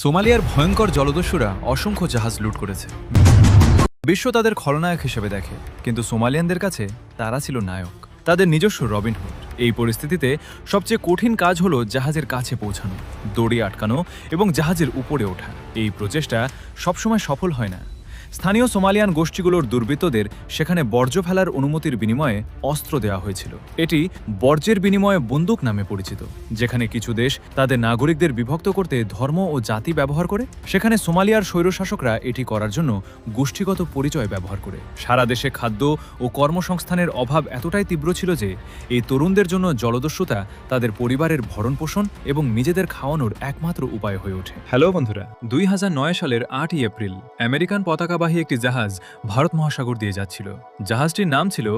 সোমালিয়ার ভয়ঙ্কর জলদস্যুরা অসংখ্য জাহাজ লুট করেছে। বিশ্ব তাদের খলনায়ক হিসেবে দেখে, কিন্তু সোমালিয়ানদের কাছে তারা ছিল নায়ক, তাদের নিজস্ব রবিনহুড। এই পরিস্থিতিতে সবচেয়ে কঠিন কাজ হলো জাহাজের কাছে পৌঁছানো, দড়ি আটকানো এবং জাহাজের উপরে ওঠা। এই প্রচেষ্টা সবসময় সফল হয় না। স্থানীয় সোমালিয়ান গোষ্ঠীগুলোর দুর্বৃত্তদের সেখানে বর্জ্য ফেলার অনুমতির বিনিময়ে অস্ত্র দেওয়া হয়েছিল। এটি বর্জ্যের বিনিময়ে বন্দুক নামে পরিচিত। যেখানে কিছু দেশ তাদের নাগরিকদের বিভক্ত করতে ধর্ম ও জাতি ব্যবহার করে, সেখানে সোমালিয়ার স্বৈরশাসকরা এটি করার জন্য গোষ্ঠীগত পরিচয় ব্যবহার করে। সারা দেশে খাদ্য ও কর্মসংস্থানের অভাব এতটাই তীব্র ছিল যে এই তরুণদের জন্য জলদস্যুতা তাদের পরিবারের ভরণপোষণ এবং নিজেদের খাওয়ানোর একমাত্র উপায় হয়ে ওঠে। হ্যালো বন্ধুরা, 2009 সালের 8ই এপ্রিল আমেরিকান পতাকাবাহী একটি জাহাজ ভারত মহাসাগর দিয়ে যাচ্ছিল। জাহাজটির নাম ছিল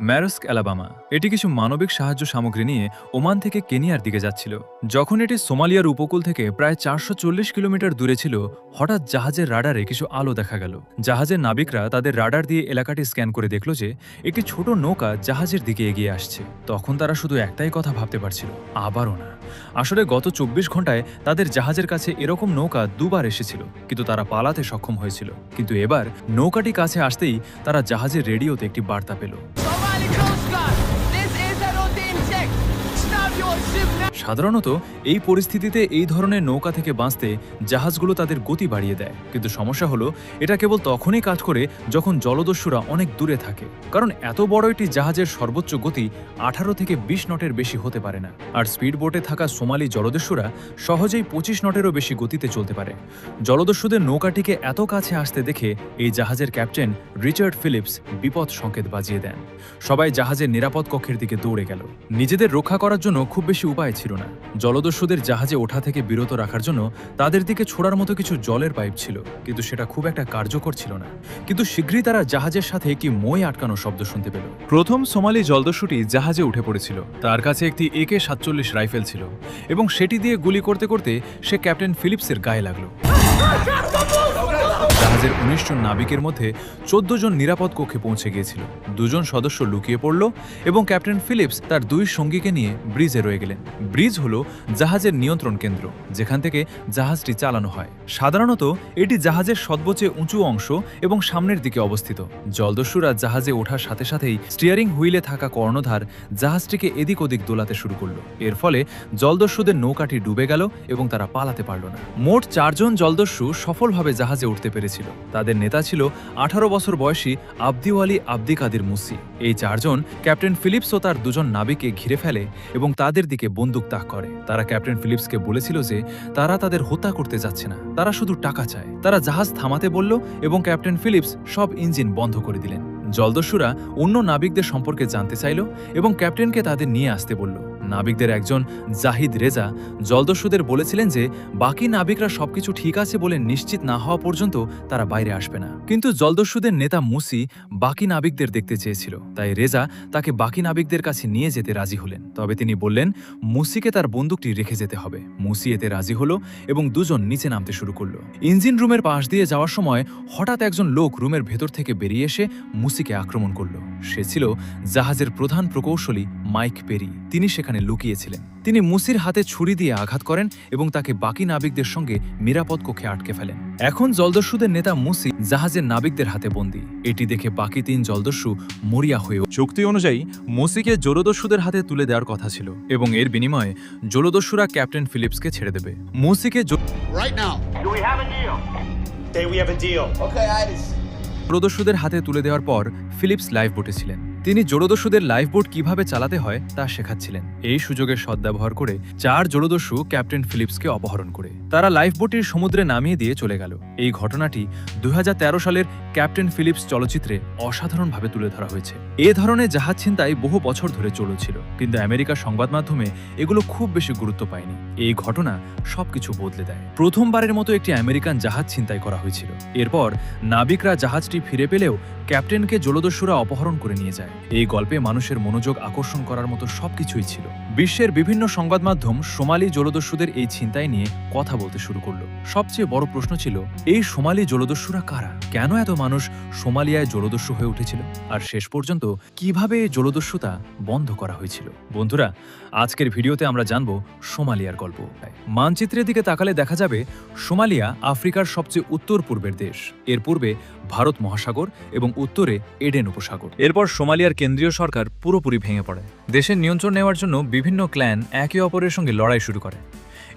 ম্যারস্ক অ্যালাবামা। এটি কিছু মানবিক সাহায্য সামগ্রী নিয়ে ওমান থেকে কেনিয়ার দিকে যাচ্ছিল। যখন এটি সোমালিয়ার উপকূল থেকে প্রায় 440 কিলোমিটার দূরে ছিল, হঠাৎ জাহাজের রাডারে কিছু আলো দেখা গেল। জাহাজের নাবিকরা তাদের রাডার দিয়ে এলাকাটি স্ক্যান করে দেখল যে একটি ছোট নৌকা জাহাজের দিকে এগিয়ে আসছে। তখন তারা শুধু একটাই কথা ভাবতে পারছিল, আবারও না। আসলে গত 24 ঘন্টায় তাদের জাহাজের কাছে এরকম নৌকা দুবার এসেছিল, কিন্তু তারা পালাতে সক্ষম হয়েছিল। কিন্তু এবার নৌকাটি কাছে আসতেই তারা জাহাজের রেডিওতে একটি বার্তা পেল। সাধারণত এই পরিস্থিতিতে এই ধরনের নৌকা থেকে বাঁচতে জাহাজগুলো তাদের গতি বাড়িয়ে দেয়, কিন্তু সমস্যা হলো এটা কেবল তখনই কাজ করে যখন জলদস্যুরা অনেক দূরে থাকে। কারণ এত বড় একটি জাহাজের সর্বোচ্চ গতি 18 থেকে 20 নটের বেশি হতে পারে না। আর স্পিড বোটে থাকা সোমালি জলদস্যুরা সহজেই 25 নটেরও বেশি গতিতে চলতে পারে। জলদস্যুদের নৌকাটিকে এত কাছে আসতে দেখে এই জাহাজের ক্যাপ্টেন রিচার্ড ফিলিপস বিপদ সংকেত বাজিয়ে দেন। সবাই জাহাজের নিরাপদ কক্ষের দিকে দৌড়ে গেল। নিজেদের রক্ষা করার জন্য খুব বেশি উপায় ছিল না। জলদস্যুদের জাহাজে ওঠা থেকে বিরত রাখার জন্য তাদের দিকে ছোড়ার মতো কিছু জলের পাইপ ছিল, কিন্তু সেটা খুব একটা কার্যকর ছিল না। কিন্তু শীঘ্রই তারা জাহাজের সাথে একটি মই আটকানো শব্দ শুনতে পেল। প্রথম সোমালি জলদস্যুটি জাহাজে উঠে পড়েছিল। তার কাছে একটি AK-47 রাইফেল ছিল এবং সেটি দিয়ে গুলি করতে করতে সে ক্যাপ্টেন ফিলিপসের গায়ে লাগলো। জাহাজের 19 জন নাবিকের মধ্যে 14 জন নিরাপদ কক্ষে পৌঁছে গিয়েছিল। 2 জন সদস্য লুকিয়ে পড়ল এবং ক্যাপ্টেন ফিলিপস তার 2 সঙ্গীকে নিয়ে ব্রিজে রয়ে গেলেন। ব্রিজ হলো জাহাজের নিয়ন্ত্রণ কেন্দ্র, যেখান থেকে জাহাজটি চালানো হয়। সাধারণত এটি জাহাজের সর্বোচ্চ উঁচু অংশ এবং সামনের দিকে অবস্থিত। জলদস্যুরা জাহাজে ওঠার সাথে সাথেই স্টিয়ারিং হুইলে থাকা কর্ণধার জাহাজটিকে এদিক ওদিক দোলাতে শুরু করল। এর ফলে জলদস্যুদের নৌকাটি ডুবে গেল এবং তারা পালাতে পারল না। মোট 4 জন জলদস্যু সফলভাবে জাহাজে উঠতে পেরেছিল। তাদের নেতা ছিল 18 বছর বয়সী আব্দিওয়ালি আব্দি কাদির মুসি। এই 4 জন ক্যাপ্টেন ফিলিপস ও তার 2 জন নাবিককে ঘিরে ফেলে এবং তাদের দিকে বন্দুক তাক করে। তারা ক্যাপ্টেন ফিলিপসকে বলেছিল যে তারা তাদের হত্যা করতে যাচ্ছে না, তারা শুধু টাকা চায়। তারা জাহাজ থামাতে বলল এবং ক্যাপ্টেন ফিলিপস সব ইঞ্জিন বন্ধ করে দিলেন। জলদস্যুরা অন্য নাবিকদের সম্পর্কে জানতে চাইল এবং ক্যাপ্টেনকে তাদের নিয়ে আসতে বলল। নাবিকদের একজন জাহিদ রেজা জলদস্যুদের বলেছিলেন যে বাকি নাবিকরা সবকিছু ঠিক আছে বলে নিশ্চিত না হওয়া পর্যন্ত তারা বাইরে আসবে না। কিন্তু জলদস্যুদের নেতা মুসি বাকি নাবিকদের দেখতে চেয়েছিল, তাই রেজা তাকে বাকি নাবিকদের কাছে নিয়ে যেতে রাজি হলেন। তবে তিনি বললেন মুসিকে তার বন্দুকটি রেখে যেতে হবে। মুসি এতে রাজি হলো এবং 2 জন নিচে নামতে শুরু করলো। ইঞ্জিন রুমের পাশ দিয়ে যাওয়ার সময় হঠাৎ একজন লোক রুমের ভেতর থেকে বেরিয়ে এসে মুসিকে আক্রমণ করল। সে ছিল জাহাজের প্রধান প্রকৌশলী মাইক পেরি। তিনি সেখানে লুকিয়েছিলেন। তিনি মুসির হাতে ছুরি দিয়ে আঘাত করেন এবং তাকে বাকি নাবিকদের সঙ্গে নিরাপদ কক্ষে আটকে ফেলেন। এখন জলদস্যুদের নেতা মুসি জাহাজের নাবিকদের হাতে বন্দী। এটি দেখে বাকি 3 জলদস্যু মরিয়া হয়ে চুক্তি অনুযায়ী মুসিকে জলদস্যুদের হাতে তুলে দেওয়ার কথা ছিল এবং এর বিনিময়ে জলদস্যুরা ক্যাপ্টেন ফিলিপসকে ছেড়ে দেবে। মুসিকে জলদস্যুদের হাতে তুলে দেওয়ার পর ফিলিপস লাইফ বোটে ছিলেন। তিনি জলদস্যুদের লাইফবোট কিভাবে চালাতে হয় তা শেখাচ্ছিলেন। এই সুযোগের সদ্ব্যবহার করে 4 জলদস্যু ক্যাপ্টেন ফিলিপসকে অপহরণ করে তারা লাইফবোটটির সমুদ্রে নামিয়ে দিয়ে চলে গেল। এই ঘটনাটি 2013 সালের ক্যাপ্টেন ফিলিপস চলচ্চিত্রে অসাধারণভাবে তুলে ধরা হয়েছে। এ ধরনের জাহাজ ছিনতাই বহু বছর ধরে চলেছিল, কিন্তু আমেরিকার সংবাদ মাধ্যমে এগুলো খুব বেশি গুরুত্ব পায়নি। এই ঘটনা সবকিছু বদলে দেয়। প্রথমবারের মতো একটি আমেরিকান জাহাজ ছিনতাই করা হয়েছিল। এরপর নাবিকরা জাহাজটি ফিরে পেলেও ক্যাপ্টেনকে জলদস্যুরা অপহরণ করে নিয়ে যায়। হয়। এই গল্পে মানুষের মনোযোগ আকর্ষণ করার মতো সবকিছুই ছিল। বিশ্বের বিভিন্ন সংবাদ মাধ্যম সোমালি জলদস্যুদের এই ছিনতাই নিয়ে কথা বলতে শুরু করলো। সবচেয়ে বড় প্রশ্ন ছিল, এই সোমালি জলদস্যুরা কারা? কেন এত মানুষ সোমালিয়ায় জলদস্যু হয়ে উঠেছিল? আর শেষ পর্যন্ত কিভাবে এই জলদস্যুতা বন্ধ করা হয়েছিল? বন্ধুরা, আজকের ভিডিওতে আমরা জানব সোমালিয়ার গল্প। মানচিত্রের দিকে তাকালে দেখা যাবে সোমালিয়া আফ্রিকার সবচেয়ে উত্তর পূর্বের দেশ। এর পূর্বে ভারত মহাসাগর এবং উত্তরে এডেন উপসাগর। এরপর সোমালিয়ার কেন্দ্রীয় সরকার পুরোপুরি ভেঙে পড়ে। দেশের নিয়ন্ত্রণ নেওয়ার জন্য বিভিন্ন ক্ল্যান একে অপরের সঙ্গে লড়াই শুরু করে।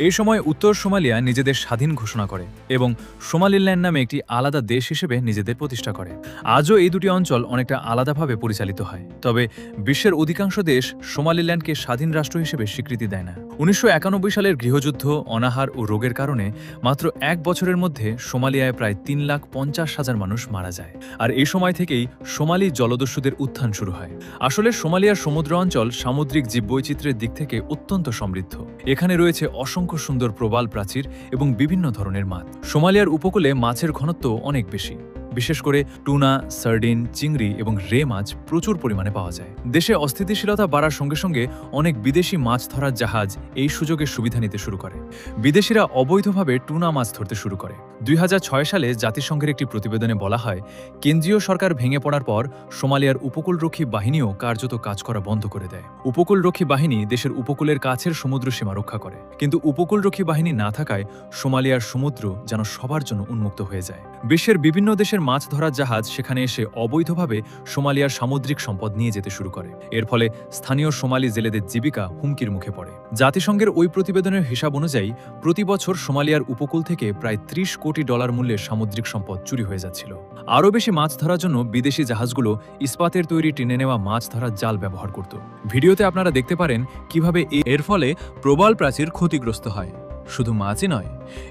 এই সময় উত্তর সোমালিয়া নিজেদের স্বাধীন ঘোষণা করে এবং সোমালিল্যান্ড নামে একটি আলাদা দেশ হিসেবে নিজেদের প্রতিষ্ঠা করে। আজও এই দুটি অঞ্চল অনেকটা আলাদাভাবে পরিচালিত হয়, তবে বিশ্বের অধিকাংশ দেশ সোমালিল্যান্ডকে স্বাধীন রাষ্ট্র হিসেবে স্বীকৃতি দেয় না। 1991 সালের গৃহযুদ্ধ, অনাহার ও রোগের কারণে মাত্র এক বছরের মধ্যে সোমালিয়ায় প্রায় 3,50,000 মানুষ মারা যায়। আর এই সময় থেকেই সোমালি জলদস্যুদের উত্থান শুরু হয়। আসলে সোমালিয়ার সমুদ্র অঞ্চল সামুদ্রিক জীববৈচিত্র্যের দিক থেকে অত্যন্ত সমৃদ্ধ। এখানে রয়েছে অসংখ্য সুন্দর প্রবাল প্রাচীর এবং বিভিন্ন ধরনের মাছ। সোমালিয়ার উপকূলে মাছের ঘনত্ব অনেক বেশি। বিশেষ করে টুনা, সার্ডিন, চিংড়ি এবং রে মাছ প্রচুর পরিমাণে পাওয়া যায়। দেশে অস্থিতিশীলতা বাড়ার সঙ্গে সঙ্গে অনেক বিদেশি মাছ ধরার জাহাজ এই সুযোগের সুবিধা নিতে শুরু করে। বিদেশিরা অবৈধভাবে টুনা মাছ ধরতে শুরু করে। 2006 সালে জাতিসংঘের একটি প্রতিবেদনে বলা হয়, কেন্দ্রীয় সরকার ভেঙে পড়ার পর সোমালিয়ার উপকূলরক্ষী বাহিনীও কার্যত কাজ করা বন্ধ করে দেয়। উপকূলরক্ষী বাহিনী দেশের উপকূলের কাছের সমুদ্র সীমা রক্ষা করে, কিন্তু উপকূলরক্ষী বাহিনী না থাকায় সোমালিয়ার সমুদ্র যেন সবার জন্য উন্মুক্ত হয়ে যায়। বিশ্বের বিভিন্ন দেশের মাছ ধরার জাহাজ সেখানে এসে অবৈধভাবে সোমালিয়ার সামুদ্রিক সম্পদ নিয়ে যেতে শুরু করে। এর ফলে স্থানীয় সোমালি জেলেদের জীবিকা হুমকির মুখে পড়ে। জাতিসংঘের ওই প্রতিবেদনের হিসাব অনুযায়ী প্রতি বছর সোমালিয়ার উপকূল থেকে প্রায় $30 কোটি মূল্যের সামুদ্রিক সম্পদ চুরি হয়ে যাচ্ছিল। আরও বেশি মাছ ধরার জন্য বিদেশি জাহাজগুলো ইস্পাতের তৈরি টেনে নেওয়া মাছ ধরার জাল ব্যবহার করত। ভিডিওতে আপনারা দেখতে পারেন কিভাবে এর ফলে প্রবাল প্রাচীর ক্ষতিগ্রস্ত হয়। শুধু মাছই নয়,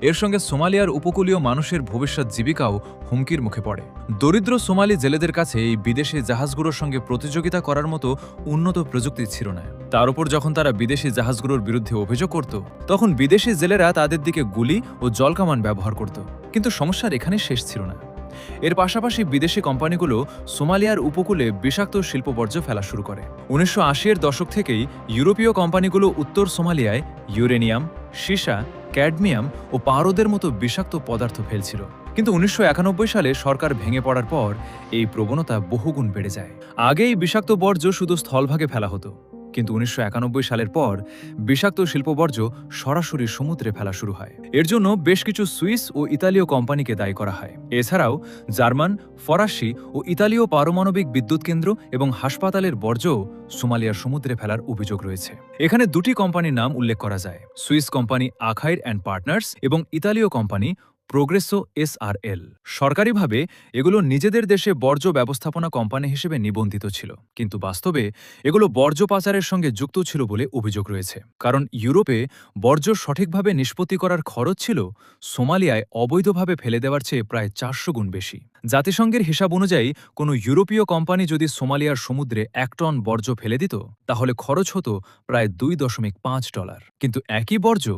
এর সঙ্গে সোমালিয়ার উপকূলীয় মানুষের ভবিষ্যৎ জীবিকাও হুমকির মুখে পড়ে। দরিদ্র সোমালি জেলেদের কাছে এই বিদেশি জাহাজগুলোর সঙ্গে প্রতিযোগিতা করার মতো উন্নত প্রযুক্তি ছিল না। তার উপর যখন তারা বিদেশি জাহাজগুলোর বিরুদ্ধে অভিযোগ করত, তখন বিদেশি জেলেরা তাদের দিকে গুলি ও জলকামান ব্যবহার করত। কিন্তু সমস্যার এখানে শেষ ছিল না। এর পাশাপাশি বিদেশি কোম্পানিগুলো সোমালিয়ার উপকূলে বিষাক্ত শিল্পবর্জ্য ফেলা শুরু করে। 1980-এর দশক থেকেই ইউরোপীয় কোম্পানিগুলো উত্তর সোমালিয়ায় ইউরেনিয়াম, সীসা, ক্যাডমিয়াম ও পারদের মতো বিষাক্ত পদার্থ ফেলছিল। কিন্তু 1991 সালে সরকার ভেঙে পড়ার পর এই প্রবণতা বহুগুণ বেড়ে যায়। আগে এই বিষাক্ত বর্জ্য শুধু স্থলভাগে ফেলা হতো, কিন্তু 1991 সালের পর বিষাক্ত শিল্পবর্জ্য সরাসরি সমুদ্রে ফেলা শুরু হয়। এর জন্য বেশ কিছু সুইস ও ইতালীয় কোম্পানিকে দায়ী করা হয়। এছাড়াও জার্মান, ফরাসি ও ইতালীয় পারমাণবিক বিদ্যুৎ কেন্দ্র এবং হাসপাতালের বর্জ্যও সোমালিয়ার সমুদ্রে ফেলার অভিযোগ রয়েছে। এখানে দুটি কোম্পানির নাম উল্লেখ করা যায়, সুইস কোম্পানি আখাইর অ্যান্ড পার্টনার্স এবং ইতালীয় কোম্পানি প্রোগ্রেসো SRL। সরকারিভাবে এগুলো নিজেদের দেশে বর্জ্য ব্যবস্থাপনা কোম্পানি হিসেবে নিবন্ধিত ছিল, কিন্তু বাস্তবে এগুলো বর্জ্য পাচারের সঙ্গে যুক্ত ছিল বলে অভিযোগ রয়েছে। কারণ ইউরোপে বর্জ্য সঠিকভাবে নিষ্পত্তি করার খরচ ছিল সোমালিয়ায় অবৈধভাবে ফেলে দেওয়ার চেয়ে প্রায় 400 গুণ বেশি। জাতিসংঘের হিসাব অনুযায়ী কোনো ইউরোপীয় কোম্পানি যদি সোমালিয়ার সমুদ্রে 1 টন বর্জ্য ফেলে দিত, তাহলে খরচ হতো প্রায় $2.5। কিন্তু একই বর্জ্য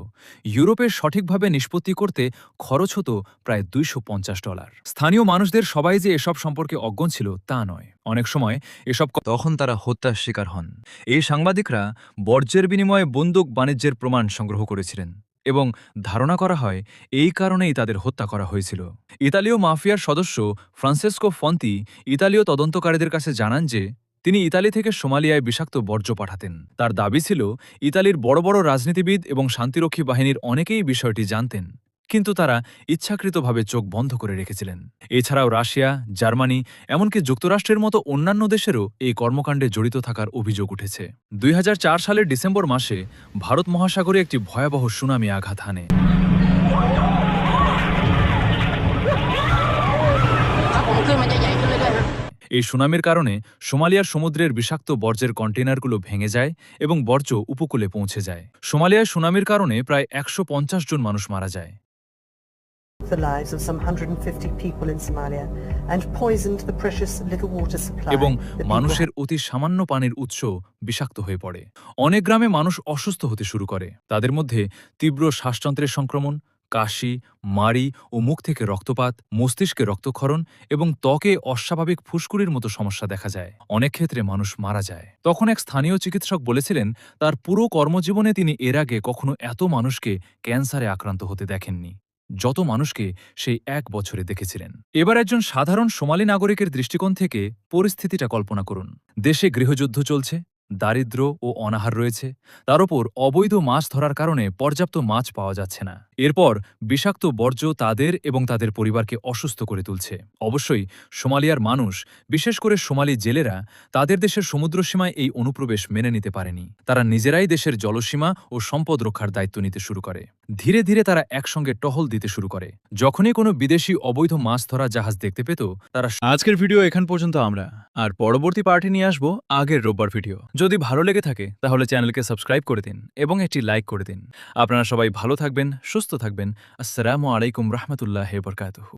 ইউরোপে সঠিকভাবে নিষ্পত্তি করতে খরচ হতো প্রায় $250। স্থানীয় মানুষদের সবাই যে এসব সম্পর্কে অজ্ঞ ছিল তা নয়। অনেক সময় এসব তখন তারা হত্যার শিকার হন। এই সাংবাদিকরা বর্জ্যের বিনিময়ে বন্দুক বাণিজ্যের প্রমাণ সংগ্রহ করেছিলেন এবং ধারণা করা হয় এই কারণেই তাদের হত্যা করা হয়েছিল। ইতালীয় মাফিয়ার সদস্য ফ্রান্সেসকো ফন্তি ইতালীয় তদন্তকারীদের কাছে জানান যে তিনি ইতালি থেকে সোমালিয়ায় বিষাক্ত বর্জ্য পাঠাতেন। তার দাবি ছিল ইতালির বড় বড় রাজনীতিবিদ এবং শান্তিরক্ষী বাহিনীর অনেকেই বিষয়টি জানতেন, কিন্তু তারা ইচ্ছাকৃতভাবে চোখ বন্ধ করে রেখেছিলেন। এছাড়াও রাশিয়া, জার্মানি, এমনকি যুক্তরাষ্ট্রের মতো অন্যান্য দেশেরও এই কর্মকাণ্ডে জড়িত থাকার অভিযোগ উঠেছে। 2004 সালের ডিসেম্বর মাসে ভারত মহাসাগরে একটি ভয়াবহ সুনামি আঘাত হানে। এই সুনামির কারণে সোমালিয়ার সমুদ্রের বিষাক্ত বর্জ্যের কন্টেইনারগুলো ভেঙে যায় এবং বর্জ্য উপকূলে পৌঁছে যায়। সোমালিয়ায় সুনামির কারণে প্রায় 150 জন মানুষ মারা যায়। The lives of some 150 people in Somalia and poisoned the precious little water supply. এবং মানুষের অতি সামান্য পানির উৎস বিষাক্ত হয়ে পড়ে। অনেক গ্রামে মানুষ অসুস্থ হতে শুরু করে। তাদের মধ্যে তীব্র শ্বাসযন্ত্রের সংক্রমণ, কাশি, মাড়ি ও মুখ থেকে রক্তপাত, মস্তিষ্কে রক্তক্ষরণ এবং ত্বকে অস্বাভাবিক ফুসকুড়ির মতো সমস্যা দেখা যায়। অনেক ক্ষেত্রে মানুষ মারা যায়। তখন এক স্থানীয় চিকিৎসক বলেছিলেন তার পুরো কর্মজীবনে তিনি এর আগে কখনো এত মানুষকে ক্যান্সারে আক্রান্ত হতে দেখেননি যত মানুষকে সেই 1 বছরে দেখেছিলেন। এবার একজন সাধারণ সোমালি নাগরিকের দৃষ্টিকোণ থেকে পরিস্থিতিটা কল্পনা করুন। দেশে গৃহযুদ্ধ চলছে, দারিদ্র্য ও অনাহার রয়েছে, তার ওপর অবৈধ মাছ ধরার কারণে পর্যাপ্ত মাছ পাওয়া যাচ্ছে না। এরপর বিষাক্ত বর্জ্য তাদের এবং তাদের পরিবারকে অসুস্থ করে তুলছে। অবশ্যই সোমালিয়ার মানুষ, বিশেষ করে সোমালি জেলেরা, তাদের দেশের সমুদ্রসীমায় এই অনুপ্রবেশ মেনে নিতে পারেনি। তারা নিজেরাই দেশের জলসীমা ও সম্পদ রক্ষার দায়িত্ব নিতে শুরু করে। ধীরে ধীরে তারা একসঙ্গে টহল দিতে শুরু করে। যখনই কোনো বিদেশি অবৈধ মাছ ধরা জাহাজ দেখতে পেত, তারা আজকের ভিডিও এখান পর্যন্ত আমরা, আর পরবর্তী পার্টি নিয়ে আসবো আগের রোববার ভিডিও। যদি ভালো লেগে থাকে তাহলে চ্যানেলকে সাবস্ক্রাইব করে দিন এবং একটি লাইক করে দিন। আপনারা সবাই ভালো থাকবেন, সুস্থ থাকবেন। আসসালামু আলাইকুম রহমতুল্লাহ বরকাতুহু।